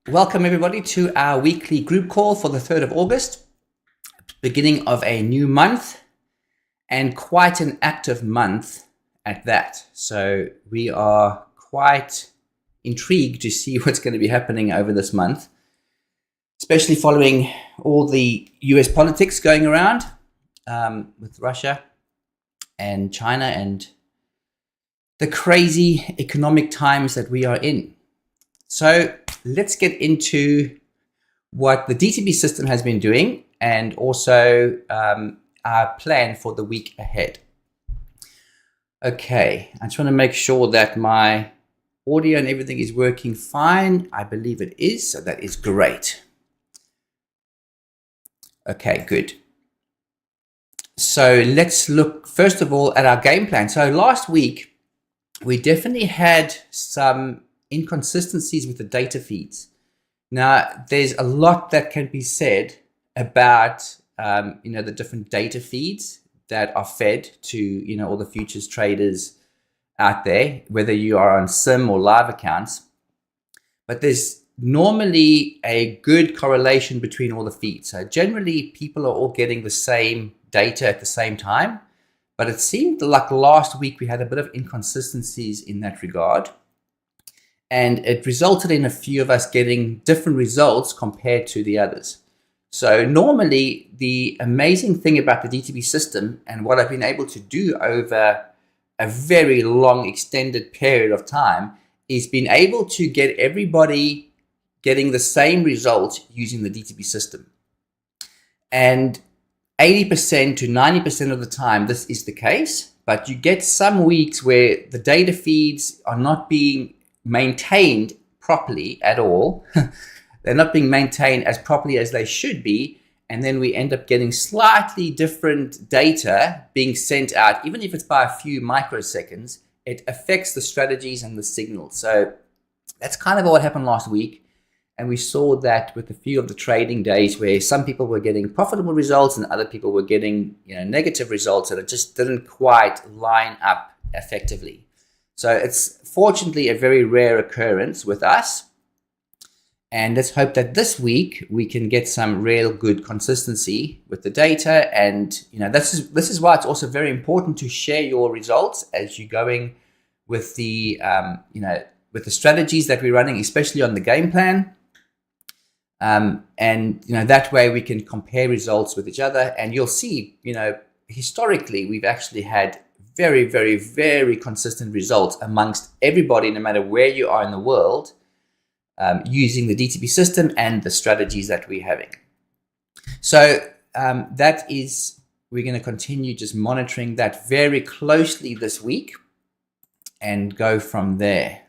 Welcome everybody to our weekly group call for the 3rd of August, beginning of a new month and quite an active month at that. So we are quite intrigued to see what's going to be happening over this month, especially following all the US politics going around with Russia and China and the crazy economic times that we are in. So let's get into what the DTB system has been doing and also our plan for the week ahead. Okay, I just want to make sure that my audio and everything is working fine. I believe it is, so that is great. Okay, good. So let's look first of all at our game plan. So last week, we definitely had some inconsistencies with the data feeds. Now, there's a lot that can be said about the different data feeds that are fed to all the futures traders out there, whether you are on sim or live accounts. But there's normally a good correlation between all the feeds. So generally, people are all getting the same data at the same time. But it seemed like last week we had a bit of inconsistencies in that regard. And it resulted in a few of us getting different results compared to the others. So normally, the amazing thing about the DTB system and what I've been able to do over a very long extended period of time is being able to get everybody getting the same result using the DTB system. And 80% to 90% of the time, this is the case. But you get some weeks where the data feeds are not being maintained properly at all. They're not being maintained as properly as they should be. And then we end up getting slightly different data being sent out, even if it's by a few microseconds. It affects the strategies and the signals. So that's kind of what happened last week. And we saw that with a few of the trading days where some people were getting profitable results and other people were getting negative results, and it just didn't quite line up effectively. So it's fortunately a very rare occurrence with us. And let's hope that this week we can get some real good consistency with the data. And this is why it's also very important to share your results as you're going with the with the strategies that we're running, especially on the game plan. And that way we can compare results with each other. And you'll see, historically we've actually had very, very, very consistent results amongst everybody, no matter where you are in the world, using the DTB system and the strategies that we're having. So we're going to continue just monitoring that very closely this week and go from there.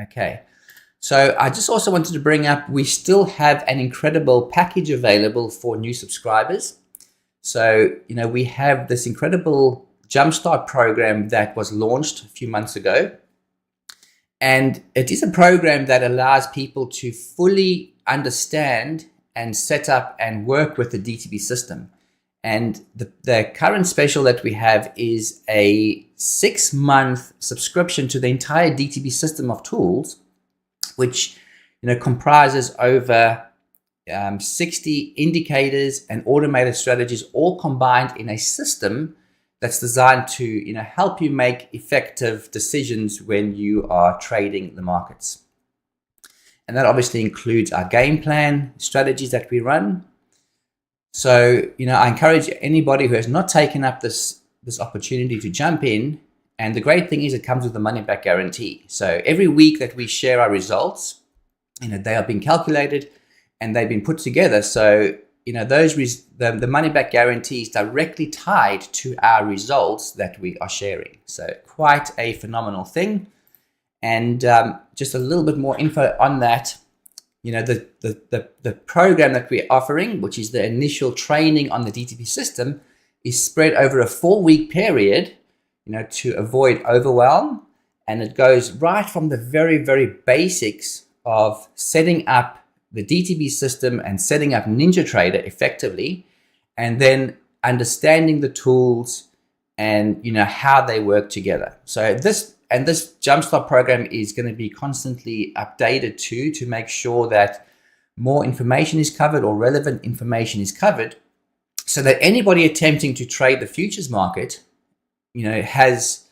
Okay. So I just also wanted to bring up, we still have an incredible package available for new subscribers. So, we have this incredible Jumpstart program that was launched a few months ago. And it is a program that allows people to fully understand and set up and work with the DTB system. And the current special that we have is a 6-month subscription to the entire DTB system of tools, which comprises over 60 indicators and automated strategies, all combined in a system that's designed to help you make effective decisions when you are trading the markets. And that obviously includes our game plan, strategies that we run. So I encourage anybody who has not taken up this opportunity to jump in And the great thing is it comes with a money back guarantee. So every week that we share our results, they are being calculated and they've been put together. So, the money back guarantee is directly tied to our results that we are sharing. So quite a phenomenal thing. And just a little bit more info on that. The program that we're offering, which is the initial training on the DTB system, is spread over a 4-week period, to avoid overwhelm. And it goes right from the very, very basics of setting up the DTB system and setting up NinjaTrader effectively, and then understanding the tools and how they work together. So this Jumpstart program is going to be constantly updated to make sure that more information is covered or relevant information is covered, so that anybody attempting to trade the futures market, has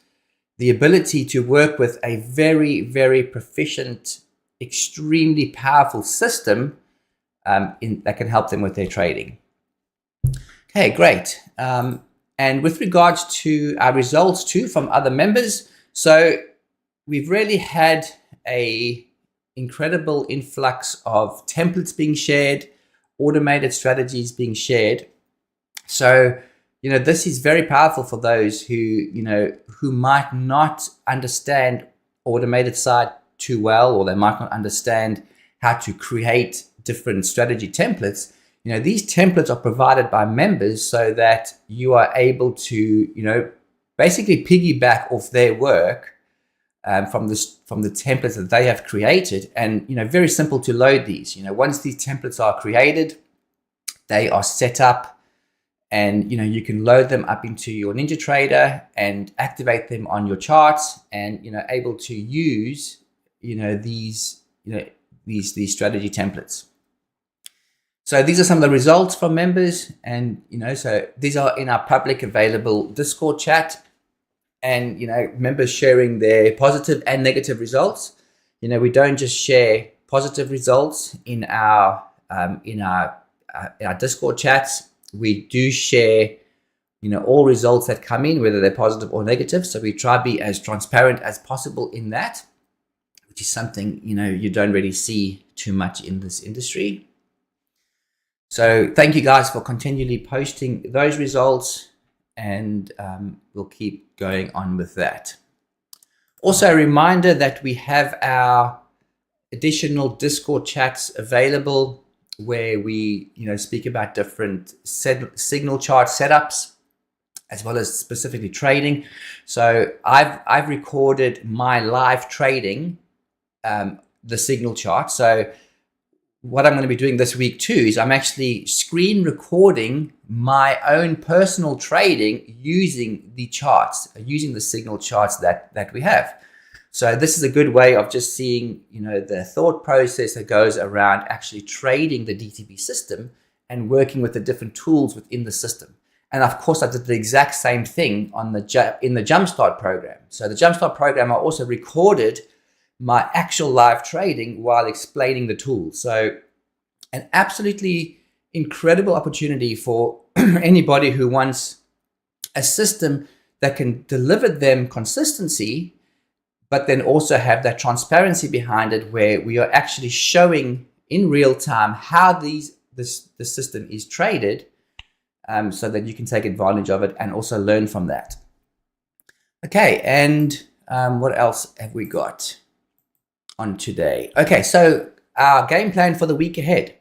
the ability to work with a very, very proficient, extremely powerful system that can help them with their trading. Okay, great. And with regards to our results too from other members, so we've really had a incredible influx of templates being shared, automated strategies being shared. So, this is very powerful for those who might not understand automated side too well, or they might not understand how to create different strategy templates. These templates are provided by members so that you are able to, basically piggyback off their work from the templates that they have created. And, very simple to load these. Once these templates are created, they are set up, and you can load them up into your NinjaTrader and activate them on your charts, and able to use these strategy templates. So these are some of the results from members, and so these are in our public available Discord chat, and members sharing their positive and negative results. We don't just share positive results in our Discord chats. We do share all results that come in, whether they're positive or negative. So we try to be as transparent as possible in that, which is something you don't really see too much in this industry. So thank you guys for continually posting those results, and we'll keep going on with that. Also, a reminder that we have our additional Discord chats available, where we speak about different signal chart setups, as well as specifically trading. So I've recorded my live trading, the signal chart. So what I'm going to be doing this week too is I'm actually screen recording my own personal trading using the charts, using the signal charts that we have. So this is a good way of just seeing, the thought process that goes around actually trading the DTB system and working with the different tools within the system. And of course, I did the exact same thing in the Jumpstart program. So the Jumpstart program, I also recorded my actual live trading while explaining the tools. So an absolutely incredible opportunity for anybody who wants a system that can deliver them consistency, but then also have that transparency behind it, where we are actually showing in real time how the system is traded, so that you can take advantage of it and also learn from that. Okay, and what else have we got on today? Okay, so our game plan for the week ahead.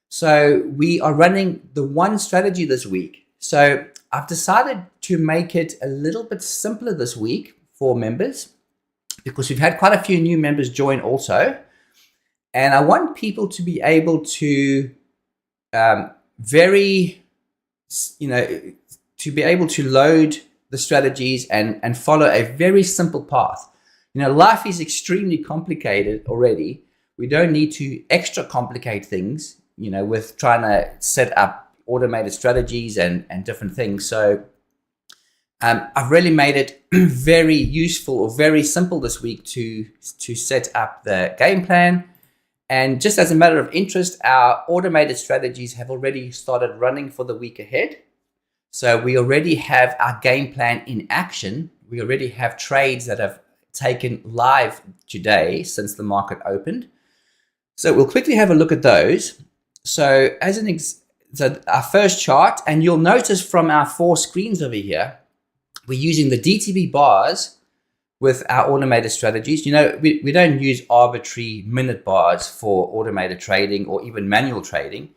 So we are running the one strategy this week. So I've decided to make it a little bit simpler this week for members, because we've had quite a few new members join also. And I want people to be able to to be able to load the strategies and follow a very simple path. Life is extremely complicated already. We don't need to extra complicate things, with trying to set up automated strategies and different things. So I've really made it very useful or very simple this week to set up the game plan. And just as a matter of interest, our automated strategies have already started running for the week ahead. So we already have our game plan in action, we already have trades that have taken live today since the market opened. So we'll quickly have a look at those. So as so our first chart, and you'll notice from our 4 screens over here, we're using the DTB bars with our automated strategies. You know, we don't use arbitrary minute bars for automated trading or even manual trading.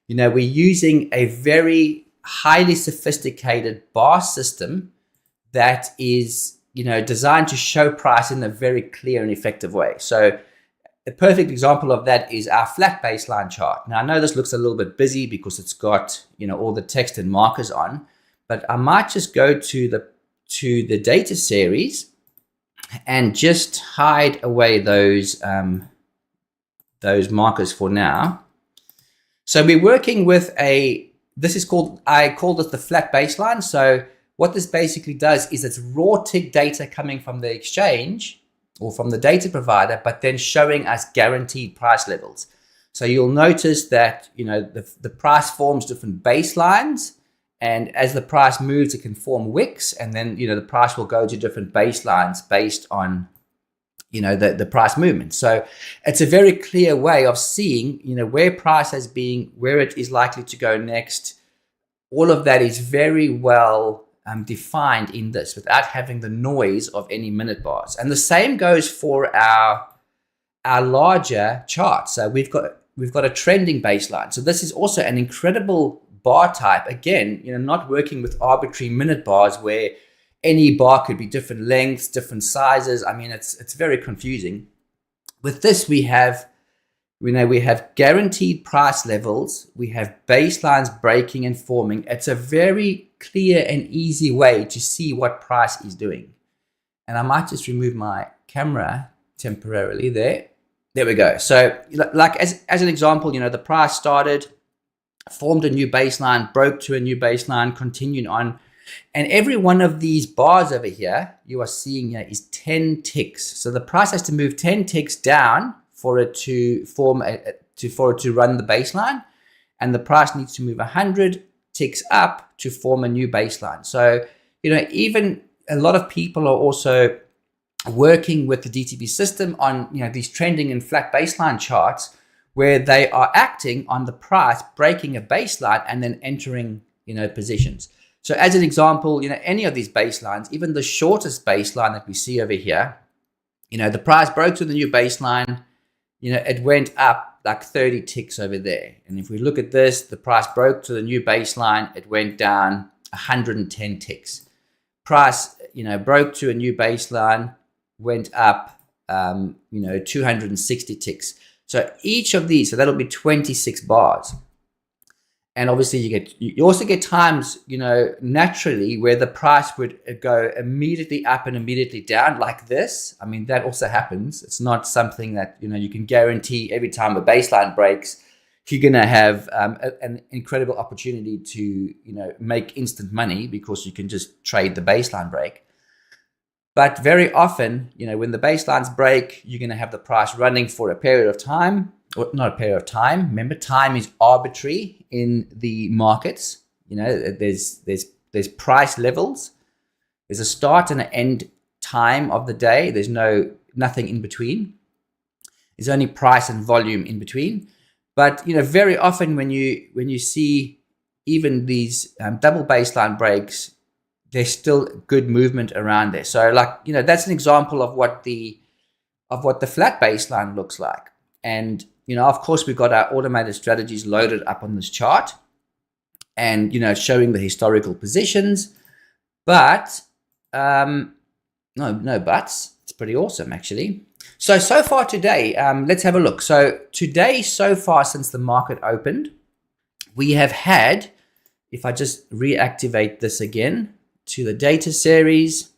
You know, we're using a very highly sophisticated bar system that is, you know, designed to show price in a very clear and effective way. So a perfect example of that is our flat baseline chart. Now, I know this looks a little bit busy because it's got, you know, all the text and markers on, but I might just go to the data series and just hide away those markers for now. So we're working with I call this the flat baseline. So what this basically does is it's raw tick data coming from the exchange or from the data provider, but then showing us guaranteed price levels. So you'll notice that, you know, the price forms different baselines, and as the price moves, it can form wicks, and then, you know, the price will go to different baselines based on, you know, the price movement. So it's a very clear way of seeing, you know, where price has been, where it is likely to go next. All of that is very well defined in this without having the noise of any minute bars. And the same goes for our larger chart. So we've got a trending baseline. So this is also an incredible bar type. Again, you know, not working with arbitrary minute bars where any bar could be different lengths, different sizes. I mean, it's very confusing. With this, we have guaranteed price levels. We have baselines breaking and forming. It's a very clear and easy way to see what price is doing. And I might just remove my camera temporarily there. There we go. So like as an example, you know, the price started, formed a new baseline, broke to a new baseline, continued on. And every one of these bars over here, you are seeing here is 10 ticks. So the price has to move 10 ticks down for it to form for it to run the baseline, and the price needs to move 100 ticks up to form a new baseline. So, you know, even a lot of people are also working with the DTB system on, you know, these trending and flat baseline charts where they are acting on the price breaking a baseline and then entering, you know, positions. So as an example, you know, any of these baselines, even the shortest baseline that we see over here, you know, the price broke to the new baseline, you know, it went up like 30 ticks over there. And if we look at this, the price broke to the new baseline, it went down 110 ticks. Price, you know, broke to a new baseline, went up, you know, 260 ticks. So each of these, so that'll be 26 bars. And obviously you also get times, you know, naturally where the price would go immediately up and immediately down like this. I mean, that also happens. It's not something that, you know, you can guarantee every time a baseline breaks, you're going to have an incredible opportunity to, you know, make instant money because you can just trade the baseline break. But very often, you know, when the baselines break, you're going to have the price running for a period of time. Or not a period of time. Remember, time is arbitrary in the markets. You know, there's price levels. There's a start and an end time of the day. There's nothing in between. There's only price and volume in between. But, you know, very often when you see even these double baseline breaks, there's still good movement around there. So, like, you know, that's an example of what the flat baseline looks like. And, you know, of course, we've got our automated strategies loaded up on this chart and, you know, showing the historical positions. But, no buts. It's pretty awesome, actually. So far today, let's have a look. So today, so far since the market opened, we have had, if I just reactivate this again to the data series,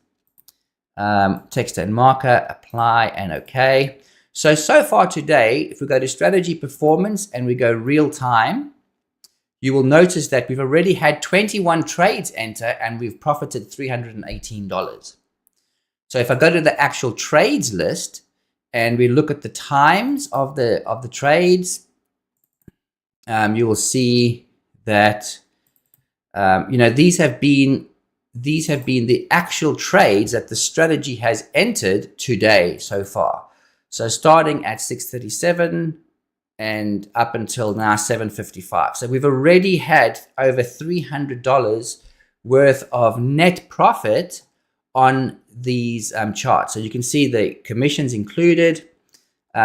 text and marker, apply and OK. So far today, if we go to strategy performance and we go real time, you will notice that we've already had 21 trades enter and we've profited $318. So if I go to the actual trades list and we look at the times of the trades, you will see that, you know, these have been these have been the actual trades that the strategy has entered today so far. So starting at 637 and up until now 755. So we've already had over $300 worth of net profit on these charts. So you can see the commissions included.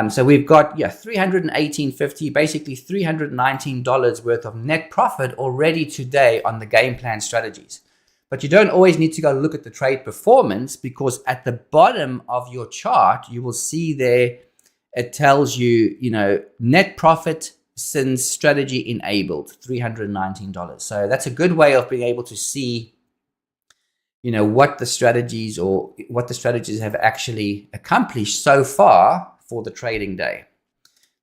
So we've got $318.50, basically $319 worth of net profit already today on the game plan strategies. But you don't always need to go look at the trade performance, because at the bottom of your chart, you will see there, it tells you, net profit since strategy enabled, $319. So that's a good way of being able to see, what the strategies have actually accomplished so far for the trading day.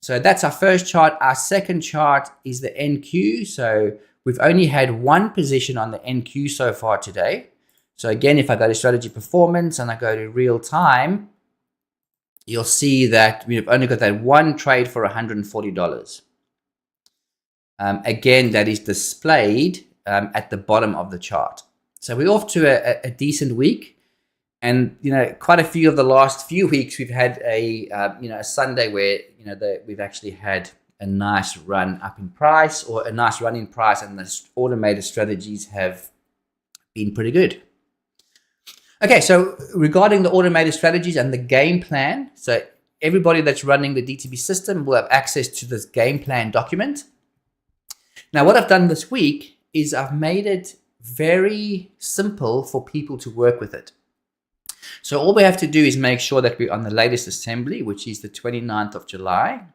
So that's our first chart. Our second chart is the NQ. So we've only had one position on the NQ so far today. So again, if I go to strategy performance and I go to real time, you'll see that we've only got that one trade for $140. Again, that is displayed at the bottom of the chart. So we're off to a decent week. And, quite a few of the last few weeks, we've had a Sunday where, we've actually had a nice run up in price, or a nice run in price, and the automated strategies have been pretty good. Okay, so regarding the automated strategies and the game plan, so everybody that's running the DTB system will have access to this game plan document. Now, what I've done this week is I've made it very simple for people to work with it. So all we have to do is make sure that we're on the latest assembly, which is the 29th of July.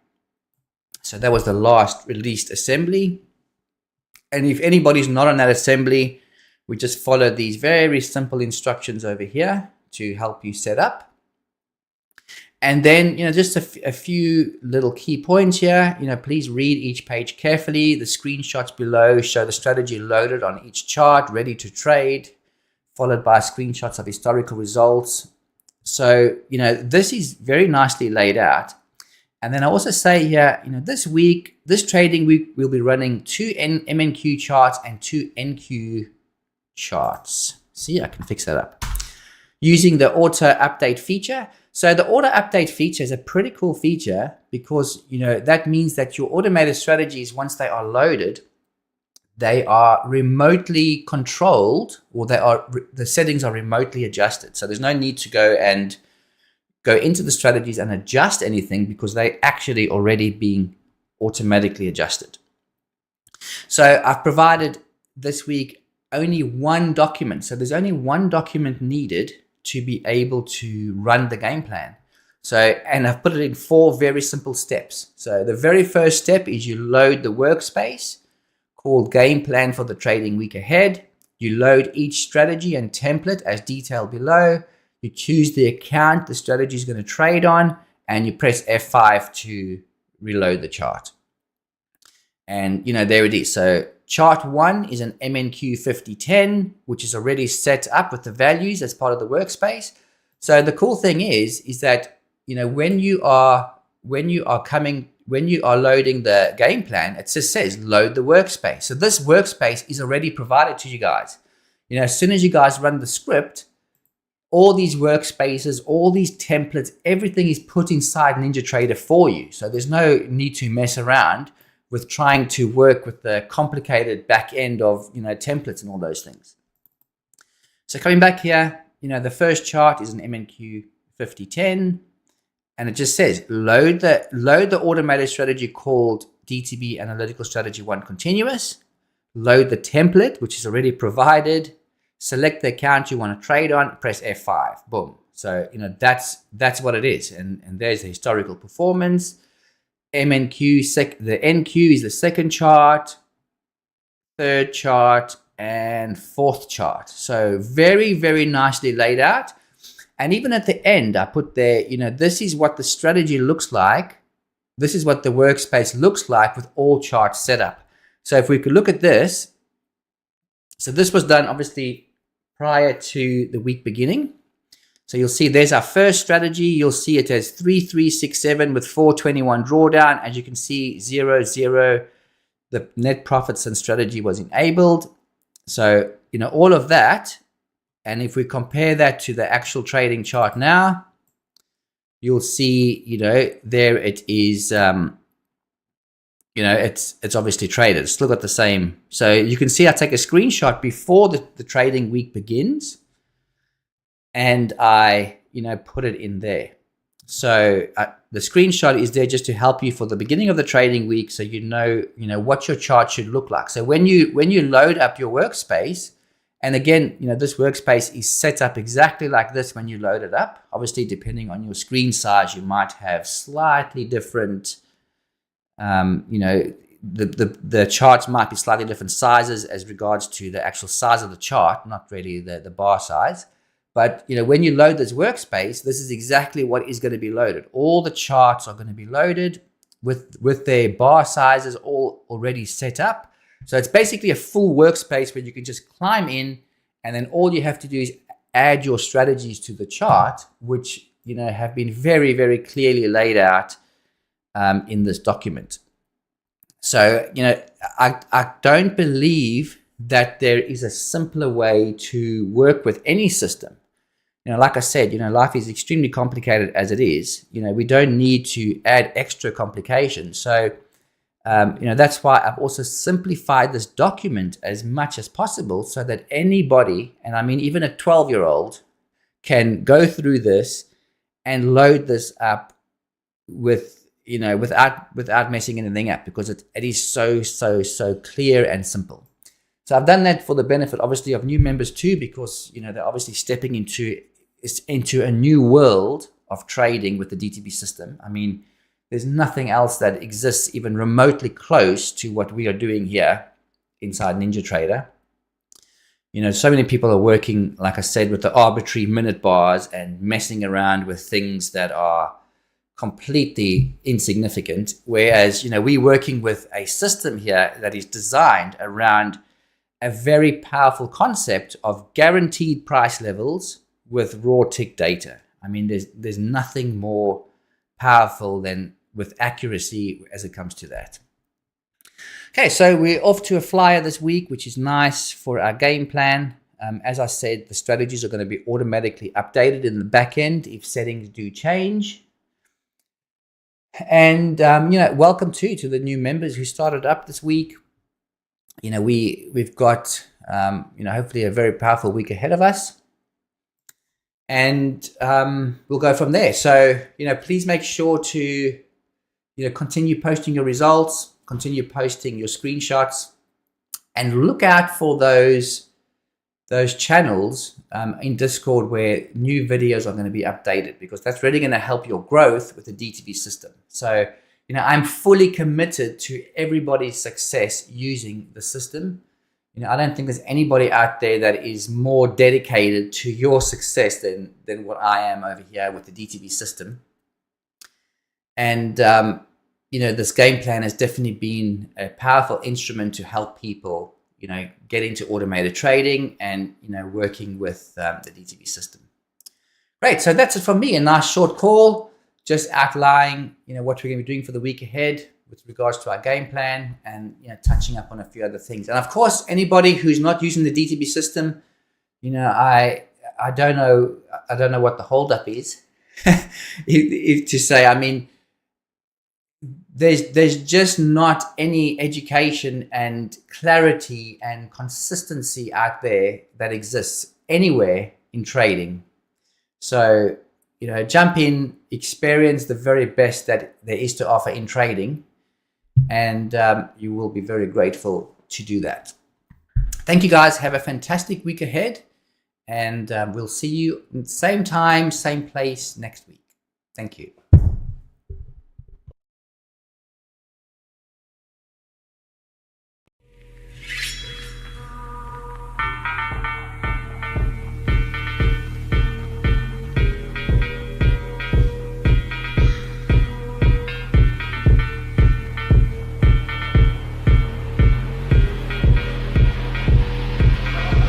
So that was the last released assembly. And if anybody's not on that assembly, we just follow these very simple instructions over here to help you set up. And then, just a few little key points here. Please read each page carefully. The screenshots below show the strategy loaded on each chart, ready to trade, followed by screenshots of historical results. So, this is very nicely laid out. And then I also say here, this trading week, we'll be running 2 MNQ charts and 2 NQ charts. See, I can fix that up using the auto update feature. So the auto update feature is a pretty cool feature, because, that means that your automated strategies, once they are loaded, they are remotely controlled, or the settings are remotely adjusted. So there's no need to go into the strategies and adjust anything, because they're actually already being automatically adjusted. So I've provided this week only one document. So there's only one document needed to be able to run the game plan. And I've put it in 4 very simple steps. So the very first step is you load the workspace called Game Plan for the trading week ahead. You load each strategy and template as detailed below. You choose the account the strategy is going to trade on, and you press F5 to reload the chart. And, there it is. So chart 1 is an MNQ 5010, which is already set up with the values as part of the workspace. So the cool thing is that, when you are loading the game plan, it just says load the workspace. So this workspace is already provided to you guys. As soon as you guys run the script, all these workspaces, all these templates, everything is put inside NinjaTrader for you. So there's no need to mess around with trying to work with the complicated back end of, templates and all those things. So coming back here, the first chart is an MNQ 5010. And it just says load the automated strategy called DTB Analytical Strategy 1 Continuous. Load the template, which is already provided. Select the account you want to trade on. Press F5. Boom. So that's what it is. And there's the historical performance. MNQ the NQ is the second chart, third chart, and fourth chart. So very, very nicely laid out. And even at the end, I put there, this is what the strategy looks like. This is what the workspace looks like with all charts set up. So if we could look at this, so this was done obviously prior to the week beginning. So you'll see there's our first strategy. You'll see it as 3367 with 421 drawdown. As you can see, 00, the net profits and strategy was enabled. So, all of that And if we compare that to the actual trading chart now, you'll see, there it is, it's obviously traded. It's still got the same. So you can see I take a screenshot before the trading week begins, and I, put it in there. So the screenshot is there just to help you for the beginning of the trading week, so what your chart should look like. So when you load up your workspace, and again, this workspace is set up exactly like this when you load it up. Obviously, depending on your screen size, you might have slightly different, the charts might be slightly different sizes as regards to the actual size of the chart, not really the bar size. But, when you load this workspace, this is exactly what is going to be loaded. All the charts are going to be loaded with their bar sizes all already set up. So it's basically a full workspace where you can just climb in, and then all you have to do is add your strategies to the chart, which, have been very, very clearly laid out in this document. So, I don't believe that there is a simpler way to work with any system. Like I said, life is extremely complicated as it is. We don't need to add extra complications. So, that's why I've also simplified this document as much as possible, so that anybody, and I mean even a 12-year-old, can go through this and load this up without messing anything up, because it is so clear and simple. So I've done that for the benefit, obviously, of new members too, because they're obviously stepping into a new world of trading with the DTB system. I mean, there's nothing else that exists even remotely close to what we are doing here inside NinjaTrader. So many people are working, like I said, with the arbitrary minute bars and messing around with things that are completely insignificant. Whereas, we're working with a system here that is designed around a very powerful concept of guaranteed price levels with raw tick data. I mean, there's nothing more powerful than with accuracy as it comes to that. Okay, so we're off to a flyer this week, which is nice for our game plan. As I said, the strategies are going to be automatically updated in the back end if settings do change. And welcome to the new members who started up this week. We've got hopefully a very powerful week ahead of us. And we'll go from there. So, please make sure to, continue posting your results, continue posting your screenshots, and look out for those channels in Discord where new videos are going to be updated, because that's really going to help your growth with the DTB system. So, I'm fully committed to everybody's success using the system. I don't think there's anybody out there that is more dedicated to your success than what I am over here with the DTB system. And, this game plan has definitely been a powerful instrument to help people, get into automated trading and, working with the DTB system. Great. So that's it from me. A nice short call, just outlining, what we're going to be doing for the week ahead with regards to our game plan, and touching up on a few other things. And of course, anybody who's not using the DTB system, I don't know what the holdup is. To say, I mean, there's just not any education and clarity and consistency out there that exists anywhere in trading. So, jump in, experience the very best that there is to offer in trading, and you will be very grateful to do that. Thank you, guys. Have a fantastic week ahead, and we'll see you same time, same place next week. Thank you.